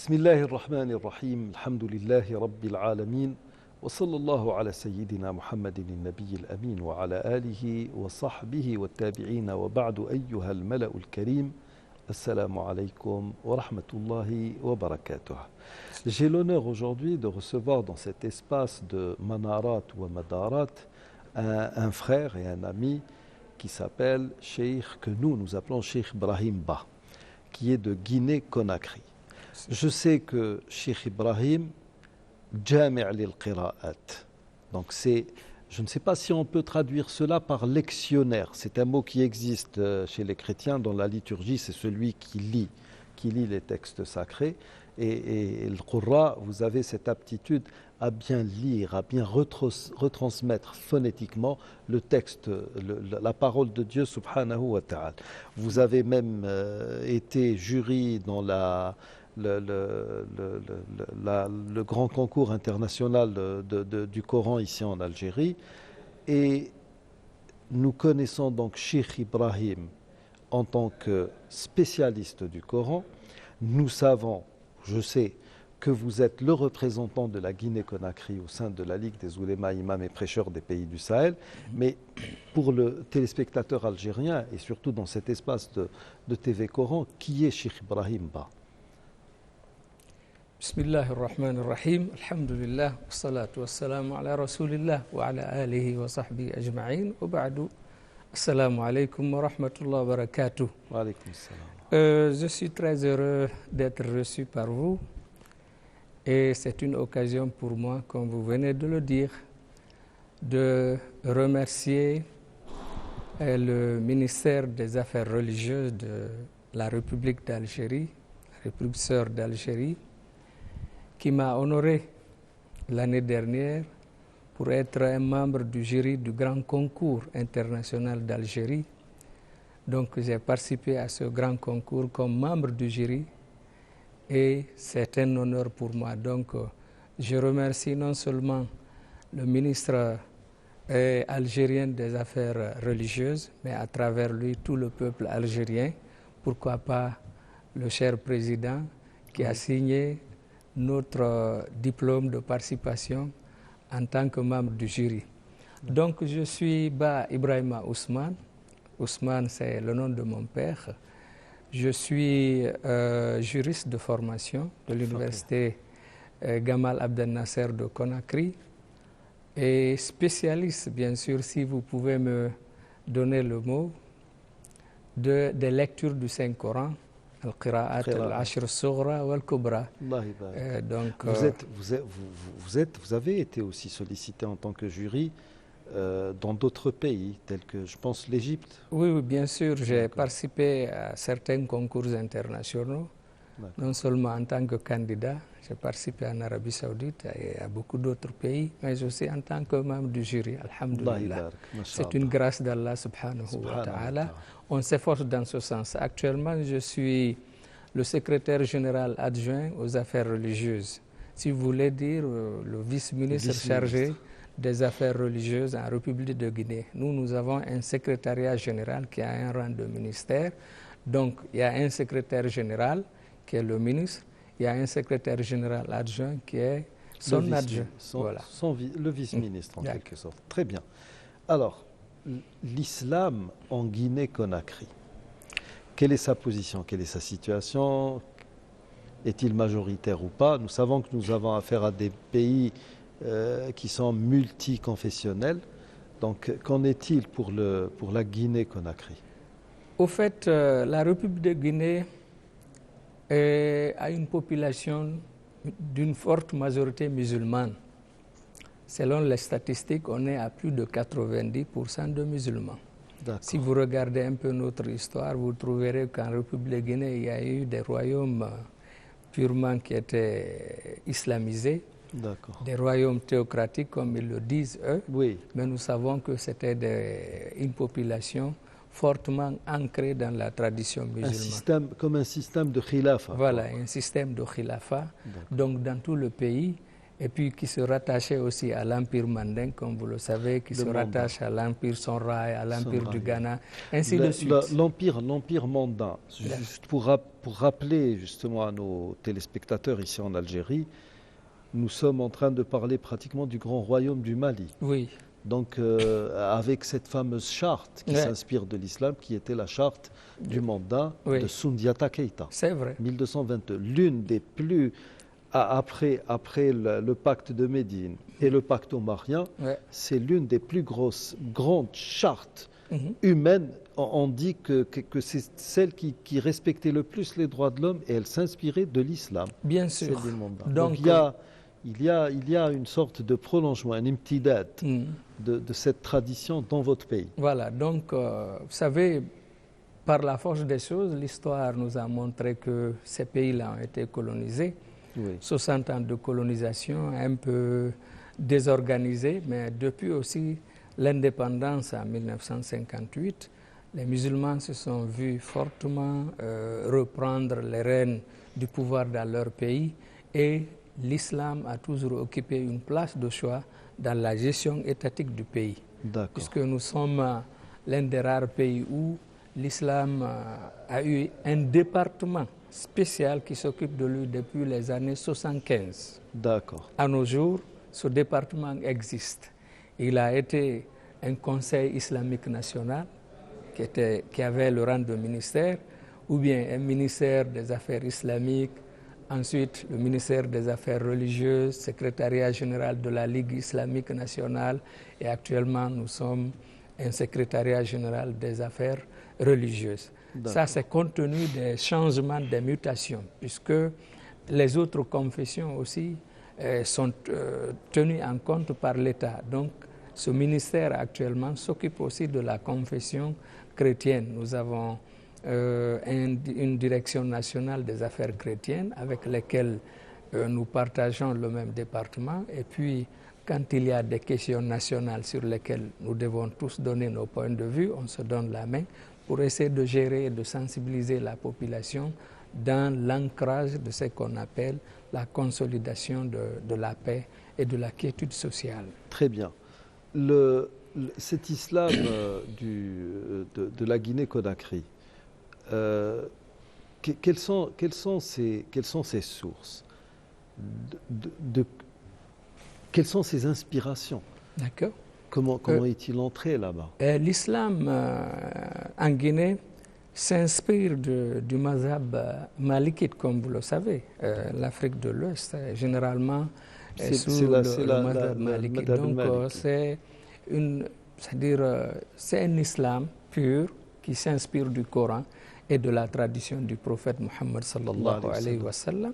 بسم الله الرحمن الرحيم الحمد لله رب العالمين وصلى الله على سيدنا محمد النبي الأمين وعلى آله وصحبه والتابعين وبعد أيها الملأ الكريم Assalamu alaikum wa rahmatullahi wa barakatuh. J'ai l'honneur aujourd'hui de recevoir dans cet espace de Manarat ou Madarat un frère et un ami qui s'appelle Cheikh, que nous appelons Cheikh Ibrahim Ba, qui est de Guinée-Conakry. Je sais que Cheikh Ibrahim, Jami' lil Qira'at, donc je ne sais pas si on peut traduire cela par lectionnaire. C'est un mot qui existe chez les chrétiens dans la liturgie, c'est celui qui lit les textes sacrés. Et le Qurra, vous avez cette aptitude à bien lire, à bien retransmettre phonétiquement le texte, la parole de Dieu subhanahu wa ta'ala. Vous avez même été jury dans le grand concours international du Coran ici en Algérie, et nous connaissons donc Cheikh Ibrahim en tant que spécialiste du Coran. Nous savons, je sais, que vous êtes le représentant de la Guinée-Conakry au sein de la Ligue des oulémas, imams et prêcheurs des pays du Sahel, mais pour le téléspectateur algérien et surtout dans cet espace de TV Coran, qui est Cheikh Ibrahim Ba? Bismillah ar-Rahman ar-Rahim, alhamdulillah, wa salatu wa salamu ala rasulillah wa ala alihi wa sahbihi ajma'in, wa ba'du, assalamu alaikum wa rahmatullah wa barakatuh. Wa alaykum salam. Je suis très heureux d'être reçu par vous et c'est une occasion pour moi, comme vous venez de le dire, de remercier le ministère des Affaires religieuses de la République d'Algérie, la République sœur d'Algérie, qui m'a honoré l'année dernière pour être un membre du jury du grand concours international d'Algérie. Donc j'ai participé à ce grand concours comme membre du jury et c'est un honneur pour moi. Donc je remercie non seulement le ministre algérien des Affaires religieuses, mais à travers lui tout le peuple algérien, pourquoi pas le cher président qui a signé notre diplôme de participation en tant que membre du jury. Donc je suis Ba Ibrahima Ousmane. Ousmane, c'est le nom de mon père. Je suis juriste de formation de l'université Gamal Abdel Nasser de Conakry et spécialiste, bien sûr, si vous pouvez me donner le mot, des lectures du Saint-Coran, Al-Qira'at, Al-Ashr al-Sughra wa Al-Kubra. Donc, vous avez été aussi sollicité en tant que jury dans d'autres pays, tels que, je pense, l'Égypte. Oui, bien sûr, j'ai participé à certains concours internationaux, non seulement en tant que candidat, j'ai participé en Arabie Saoudite et à beaucoup d'autres pays, mais aussi en tant que membre du jury, alhamdulillah. C'est une grâce d'Allah subhanahu wa ta'ala. On s'efforce dans ce sens. Actuellement, je suis le secrétaire général adjoint aux affaires religieuses. Si vous voulez dire, le vice-ministre chargé des affaires religieuses en République de Guinée. Nous avons un secrétariat général qui a un rang de ministère. Donc, il y a un secrétaire général qui est le ministre. Il y a un secrétaire général adjoint qui est son adjoint. Voilà. Le vice-ministre, en quelque sorte. Très bien. Alors, l'islam en Guinée-Conakry, quelle est sa position? Quelle est sa situation? Est-il majoritaire ou pas? Nous savons que nous avons affaire à des pays qui sont multiconfessionnels. Donc, qu'en est-il pour la Guinée-Conakry? Au fait, la République de Guinée a une population d'une forte majorité musulmane. Selon les statistiques, on est à plus de 90% de musulmans. Si vous regardez un peu notre histoire, vous trouverez qu'en République de Guinée, il y a eu des royaumes purement qui étaient islamisés. Des royaumes théocratiques, comme ils le disent eux, oui. Mais nous savons que c'était une population fortement ancrée dans la tradition musulmane. Comme un système de khilafa. Voilà, un système de khilafa. Donc dans tout le pays, et puis qui se rattachait aussi à l'Empire mandin, comme vous le savez, qui se rattache à l'Empire Sonrai, à l'Empire du Ghana, ainsi de suite. L'Empire mandin, juste pour rappeler justement à nos téléspectateurs ici en Algérie, nous sommes en train de parler pratiquement du grand royaume du Mali. Oui. Donc avec cette fameuse charte qui s'inspire de l'islam, qui était la charte du mandin de Soundiata Keïta. C'est vrai. 1222, l'une des plus... Après le pacte de Médine et le pacte omarien, c'est l'une des plus grandes chartes humaines. On dit que c'est celle qui respectait le plus les droits de l'homme et elle s'inspirait de l'islam. Bien sûr. Donc il y a une sorte de prolongement, un imtidad de cette tradition dans votre pays. Voilà, donc vous savez, par la force des choses, l'histoire nous a montré que ces pays-là ont été colonisés. 60 ans de colonisation, un peu désorganisée, mais depuis aussi l'indépendance en 1958, les musulmans se sont vus fortement reprendre les rênes du pouvoir dans leur pays et l'islam a toujours occupé une place de choix dans la gestion étatique du pays. Puisque nous sommes l'un des rares pays où l'islam a eu un département spécial qui s'occupe de lui depuis les années 75. D'accord. À nos jours, ce département existe. Il a été un conseil islamique national qui avait le rang de ministère, ou bien un ministère des affaires islamiques, ensuite le ministère des affaires religieuses, secrétariat général de la Ligue islamique nationale, et actuellement nous sommes un secrétariat général des affaires religieuses. Ça, c'est compte tenu des changements, des mutations, puisque les autres confessions aussi sont tenues en compte par l'État. Donc, ce ministère actuellement s'occupe aussi de la confession chrétienne. Nous avons une direction nationale des affaires chrétiennes avec lesquelles nous partageons le même département. Et puis, quand il y a des questions nationales sur lesquelles nous devons tous donner nos points de vue, on se donne la main pour essayer de gérer et de sensibiliser la population dans l'ancrage de ce qu'on appelle la consolidation de la paix et de la quiétude sociale. Très bien. Cet islam de la Guinée-Conakry, quelles sont ses sources quelles sont ses inspirations? D'accord. Comment est-il entré là-bas? L'islam en Guinée s'inspire du mazhab malikite, comme vous le savez. L'Afrique de l'Ouest, généralement, est sous le mazhab malikite. Donc, c'est un islam pur qui s'inspire du Coran et de la tradition du prophète Mohammed sallallahu alayhi wa sallam,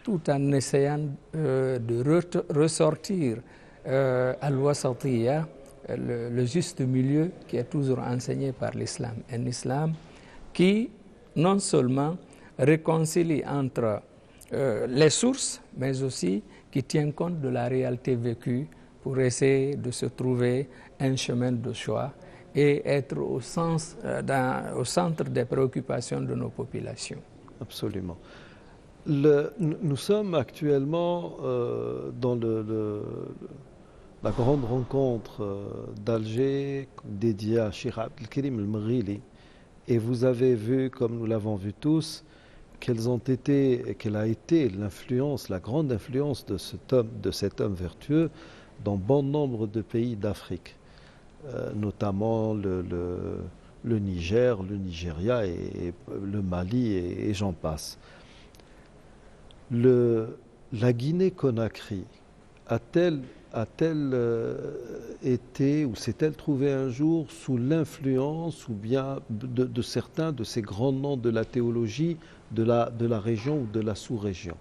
tout en essayant de ressortir al-wasatiyya, le juste milieu qui est toujours enseigné par l'islam. Un islam qui non seulement réconcilie entre les sources, mais aussi qui tient compte de la réalité vécue pour essayer de se trouver un chemin de choix et être au centre des préoccupations de nos populations. Absolument. Nous sommes actuellement dans la grande rencontre d'Alger dédiée à Cheikh Abdelkarim El-Meghili, et vous avez vu, comme nous l'avons vu tous, quelle a été l'influence, la grande influence de cet homme vertueux dans bon nombre de pays d'Afrique, notamment le Niger, le Nigeria et le Mali et j'en passe. La Guinée-Conakry a-t-elle été ou s'est-elle trouvée un jour sous l'influence ou bien de certains de ces grands noms de la théologie de la région ou de la sous-région?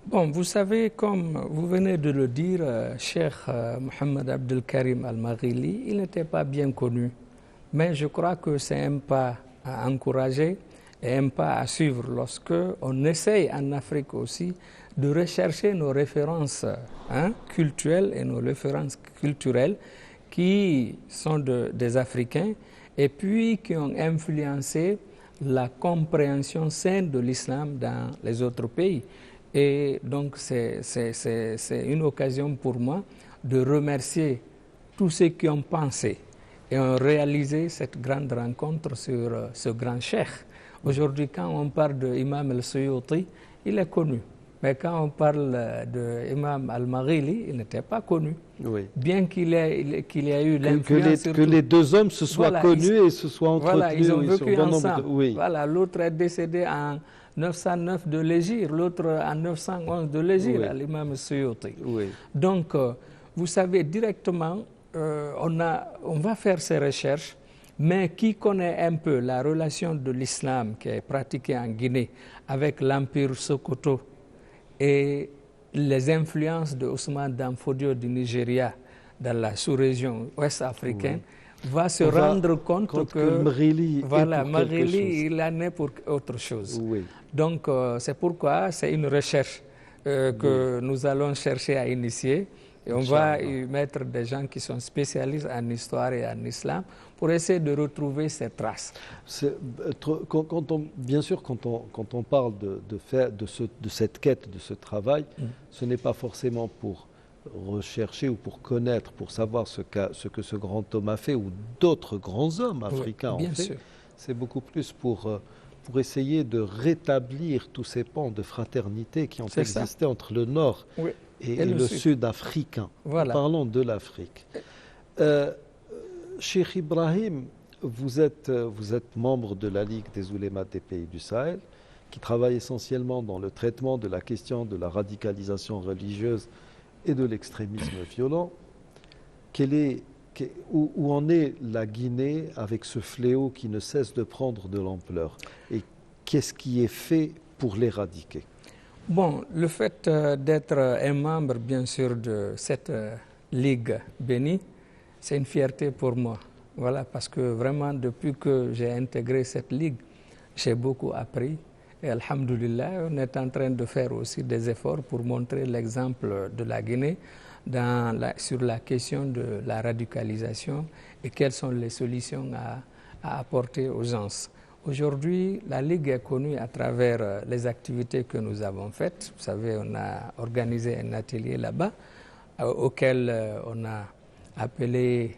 Bon, vous savez, comme vous venez de le dire, Cheikh Mohamed Abdelkarim Al-Meghili, il n'était pas bien connu. Mais je crois que c'est un pas à encourager et un pas à suivre lorsque on essaye en Afrique aussi de rechercher nos références culturelles et nos références culturelles qui sont des Africains et puis qui ont influencé la compréhension saine de l'islam dans les autres pays. Et donc, c'est une occasion pour moi de remercier tous ceux qui ont pensé et ont réalisé cette grande rencontre sur ce grand cheikh. Aujourd'hui, quand on parle de Imam al-Suyuti, il est connu. Mais quand on parle de Imam al-Maghili, il n'était pas connu. Oui. Bien qu'il ait eu l'influence... Que les deux hommes se soient connus et se soient entretenus. Voilà, ils ont vécu ensemble. Oui. Voilà, l'autre est décédé en 909 de l'Hégire, l'autre en 911 de l'Hégire, à l'imam Suyuti. Oui. Donc, vous savez, directement, on va faire ces recherches, mais qui connaît un peu la relation de l'islam qui est pratiquée en Guinée avec l'empire Sokoto et les influences de Ousmane Danfodio du Nigeria dans la sous-région ouest-africaine, va se rendre compte que Maghili il en est pour autre chose. Oui. Donc, c'est pourquoi c'est une recherche que nous allons chercher à initier. Et on va y mettre des gens qui sont spécialistes en histoire et en islam pour essayer de retrouver ces traces. Bien sûr, quand on parle de cette quête, de ce travail, ce n'est pas forcément pour rechercher ou pour connaître, pour savoir ce que ce grand homme a fait ou d'autres grands hommes africains ont fait. C'est beaucoup plus pour essayer de rétablir tous ces pans de fraternité qui ont existé entre le Nord et le Sud africain. Voilà. Parlons de l'Afrique. Cheikh Ibrahim, vous êtes membre de la Ligue des oulémas des pays du Sahel, qui travaille essentiellement dans le traitement de la question de la radicalisation religieuse et de l'extrémisme violent. Où en est la Guinée avec ce fléau qui ne cesse de prendre de l'ampleur? Et qu'est-ce qui est fait pour l'éradiquer? Bon, le fait d'être un membre, bien sûr, de cette Ligue bénie, c'est une fierté pour moi. Voilà, parce que vraiment, depuis que j'ai intégré cette Ligue, j'ai beaucoup appris. Et alhamdoulilah, on est en train de faire aussi des efforts pour montrer l'exemple de la Guinée sur la question de la radicalisation et quelles sont les solutions à apporter aux gens. Aujourd'hui, la Ligue est connue à travers les activités que nous avons faites. Vous savez, on a organisé un atelier là-bas auquel on a appelé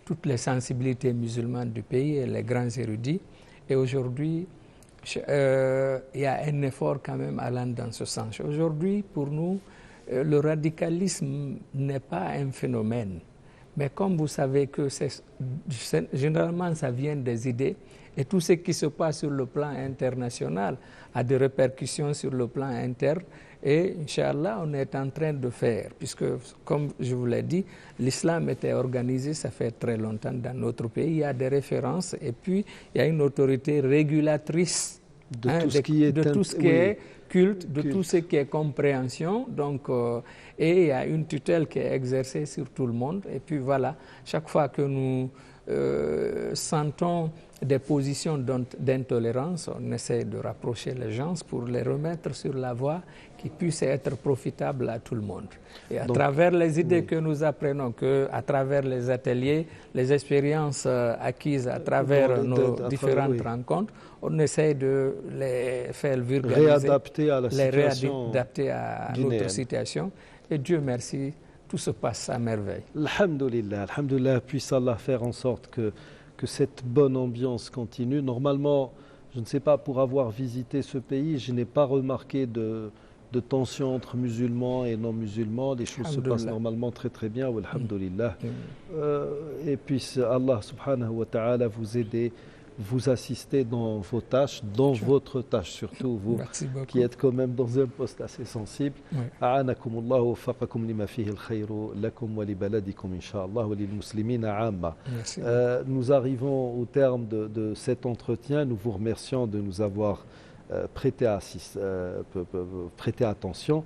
toutes les sensibilités musulmanes du pays et les grands érudits. Et aujourd'hui, il y a un effort quand même allant dans ce sens. Aujourd'hui, pour nous, le radicalisme n'est pas un phénomène. Mais comme vous savez que généralement ça vient des idées, et tout ce qui se passe sur le plan international a des répercussions sur le plan interne. Et Inch'Allah, on est en train de faire, puisque comme je vous l'ai dit, l'islam était organisé, ça fait très longtemps dans notre pays. Il y a des références et puis il y a une autorité régulatrice de tout ce qui est culte, de tout ce qui est compréhension. Donc, et il y a une tutelle qui est exercée sur tout le monde. Et puis voilà, chaque fois que nous sentons des positions d'intolérance, on essaie de rapprocher les gens pour les remettre sur la voie qui puisse être profitable à tout le monde. Et à travers les idées que nous apprenons, à travers les ateliers, les expériences acquises à travers nos différentes rencontres, on essaie de les faire vulgariser, réadapter à la situation, réadapter à notre situation. Et Dieu merci, tout se passe à merveille. Alhamdulillah, puisse Allah faire en sorte que cette bonne ambiance continue. Normalement, je ne sais pas, pour avoir visité ce pays, je n'ai pas remarqué de tension entre musulmans et non-musulmans. Les choses se passent normalement très très bien. Alhamdulillah. Et puisse Allah subhanahu wa ta'ala vous aider, vous assister dans vos tâches, dans votre tâche surtout, vous qui êtes quand même dans un poste assez sensible. A'anakumullah wa wafaqakum lima fihi al-khayr lakum wa li baladikum inshallah wa lil muslimina 'amma. Nous arrivons au terme de cet entretien. Nous vous remercions de nous avoir prêté attention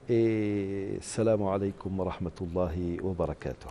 et salam alaykum wa rahmatullahi wa barakatuh.